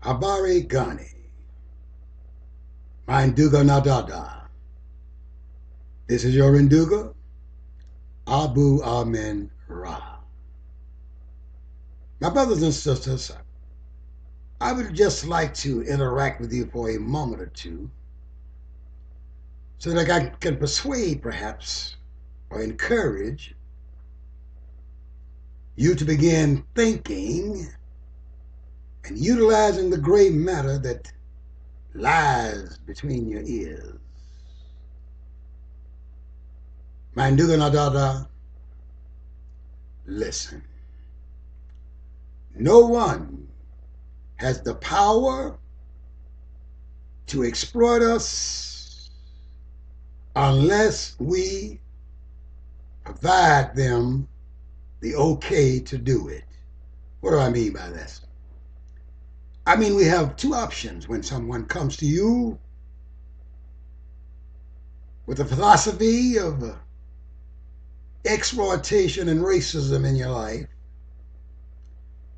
Habari Gani, Mainduga Nadada. This is your Nduga, Abu Amen Ra. My brothers and sisters, I would just like to interact with you for a moment or two so that I can persuade, perhaps, or encourage you to begin thinking and utilizing the gray matter that lies between your ears. Mainduga Nadada, listen. No one has the power to exploit us unless we provide them the okay to do it. What do I mean by this? I mean, we have two options when someone comes to you with a philosophy of exploitation and racism in your life.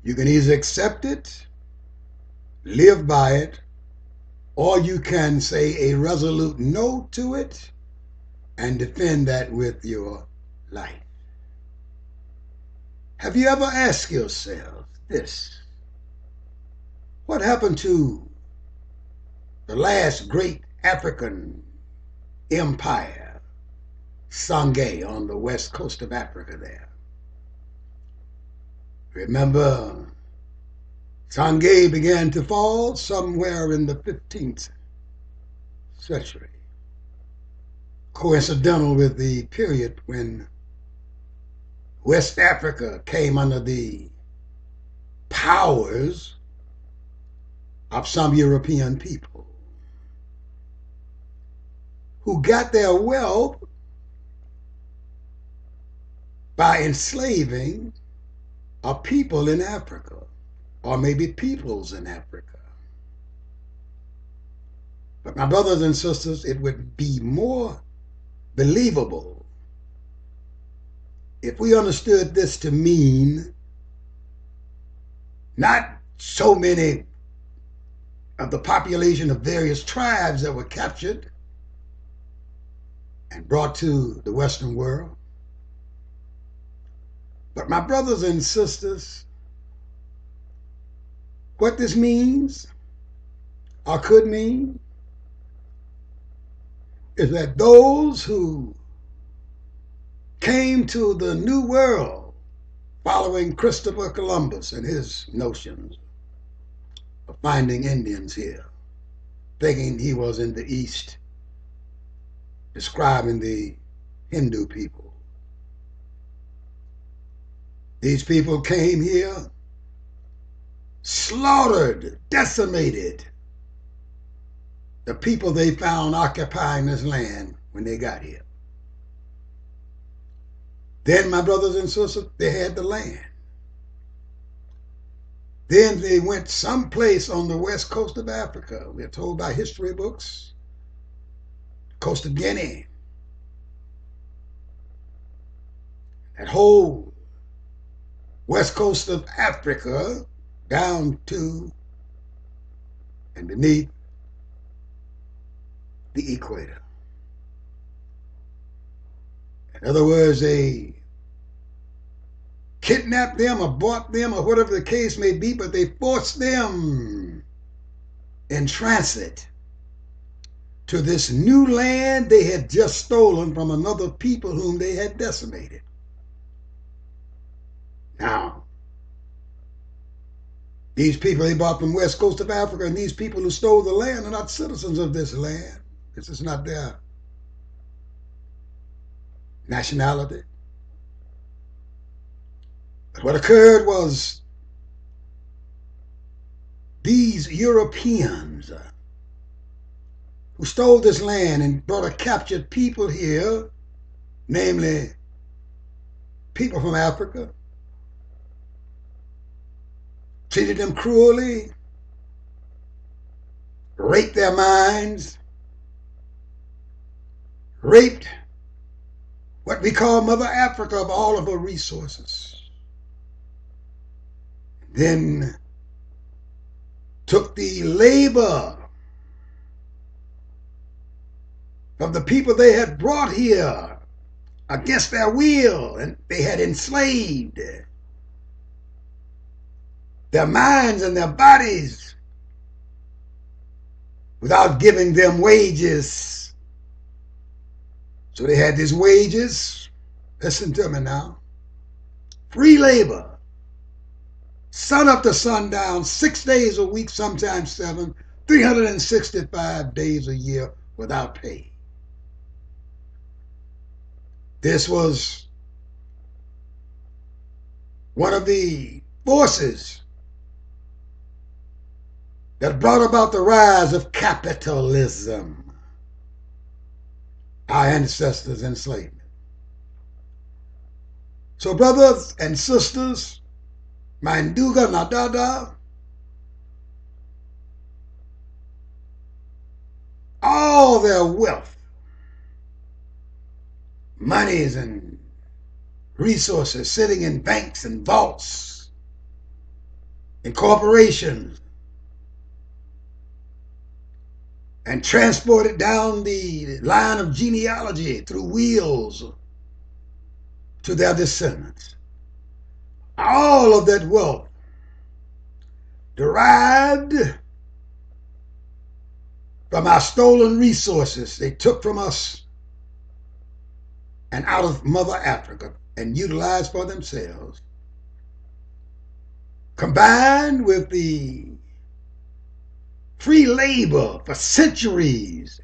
You can either accept it, live by it, or you can say a resolute no to it and defend that with your life. Have you ever asked yourself this? What happened to the last great African empire, Sangay, on the west coast of Africa there? Remember, Sangay began to fall somewhere in the 15th century, coincidental with the period when West Africa came under the powers of some European people who got their wealth by enslaving a people in Africa, or maybe peoples in Africa. But my brothers and sisters, it would be more believable if we understood this to mean not so many of the population of various tribes that were captured and brought to the Western world, but my brothers and sisters, what this means, or could mean, is that those who came to the New World following Christopher Columbus and his notions of finding Indians here, thinking he was in the East, describing the Hindu people. These people came here, slaughtered, decimated the people they found occupying this land when they got here. Then, my brothers and sisters, they had the land. Then they went someplace on the west coast of Africa. We're told by history books, coast of Guinea. That whole west coast of Africa down to and beneath the equator. In other words, they kidnapped them or bought them or whatever the case may be, but they forced them in transit to this new land they had just stolen from another people whom they had decimated. Now, these people they bought from west coast of Africa, and these people who stole the land are not citizens of this land. This is not their nationality. But what occurred was these Europeans who stole this land and brought a captured people here, namely people from Africa, treated them cruelly, raped their minds, raped what we call Mother Africa of all of her resources. Then took the labor from the people they had brought here against their will, and they had enslaved their minds and their bodies without giving them wages. So they had these wages, listen to me now, free labor, sun up to sundown, 6 days a week, sometimes 7, 365 days a year without pay. This was one of the forces that brought about the rise of capitalism, our ancestors' enslavement. So brothers and sisters, Manduga Nadada, all their wealth, monies and resources sitting in banks and vaults, in corporations, and transported down the line of genealogy through wheels to their descendants. All of that wealth derived from our stolen resources they took from us and out of Mother Africa and utilized for themselves, combined with the free labor for centuries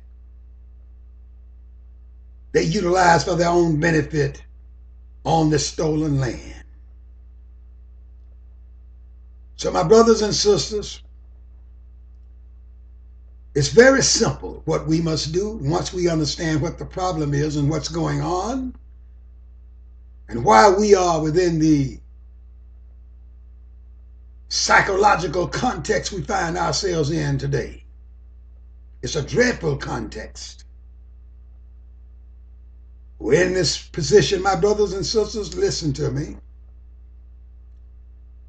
they utilized for their own benefit on this stolen land. So my brothers and sisters, it's very simple what we must do once we understand what the problem is and what's going on and why we are within the psychological context we find ourselves in today. It's a dreadful context. We're in this position, my brothers and sisters, listen to me,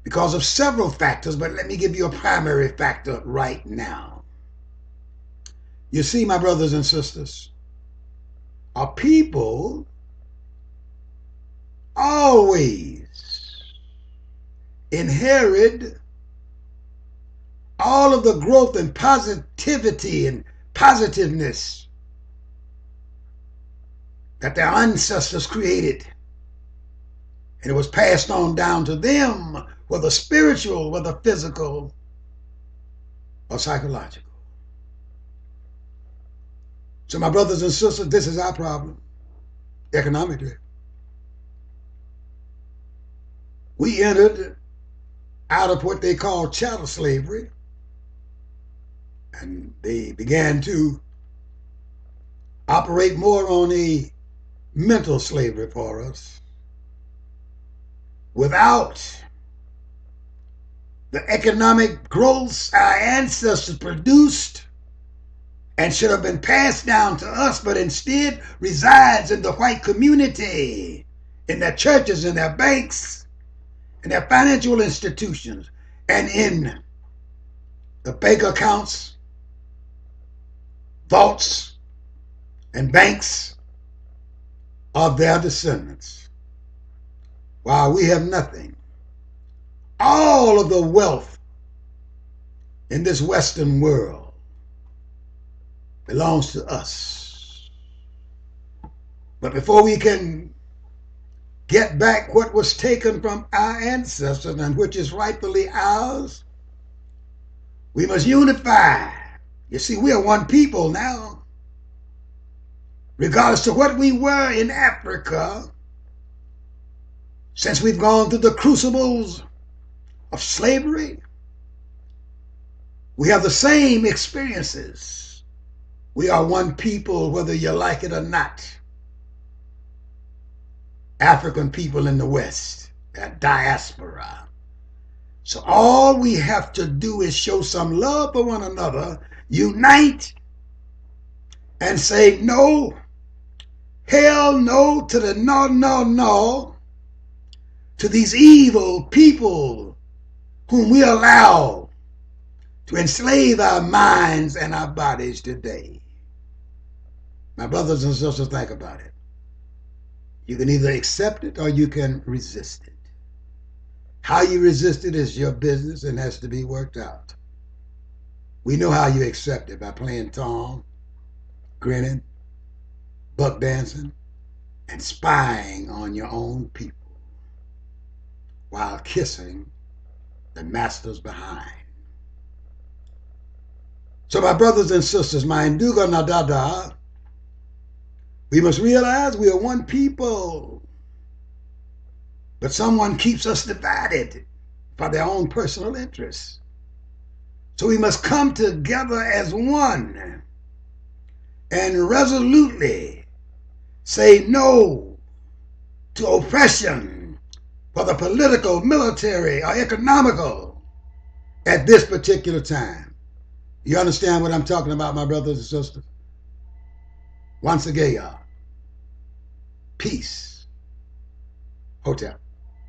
because of several factors, but let me give you a primary factor right now. You see, my brothers and sisters, our people always inherit all of the growth and positivity and positiveness that their ancestors created. And it was passed on down to them, whether spiritual, whether physical, or psychological. So my brothers and sisters, this is our problem economically. We entered out of what they call chattel slavery, and they began to operate more on a mental slavery for us. Without the economic growth our ancestors produced and should have been passed down to us, but instead resides in the white community, in their churches, in their banks, in their financial institutions, and in the bank accounts, vaults, and banks of their descendants. While we have nothing, all of the wealth in this Western world belongs to us. But before we can get back what was taken from our ancestors and which is rightfully ours, we must unify. You see, we are one people now. Regardless of what we were in Africa, since we've gone through the crucibles of slavery, we have the same experiences. We are one people, whether you like it or not. African people in the West, that diaspora. So all we have to do is show some love for one another, unite, and say no, hell no to the no, no, no, to these evil people whom we allow to enslave our minds and our bodies today. My brothers and sisters, think about it. You can either accept it or you can resist it. How you resist it is your business and has to be worked out. We know how you accept it, by playing Tom, grinning, buck dancing, and spying on your own people while kissing the masters behind. So my brothers and sisters, my Nduga Nadada, we must realize we are one people, but someone keeps us divided for their own personal interests. So we must come together as one and resolutely say no to oppression, whether political, military, or economical, at this particular time. You understand what I'm talking about, my brothers and sisters? Once again, y'all, peace. Hotel.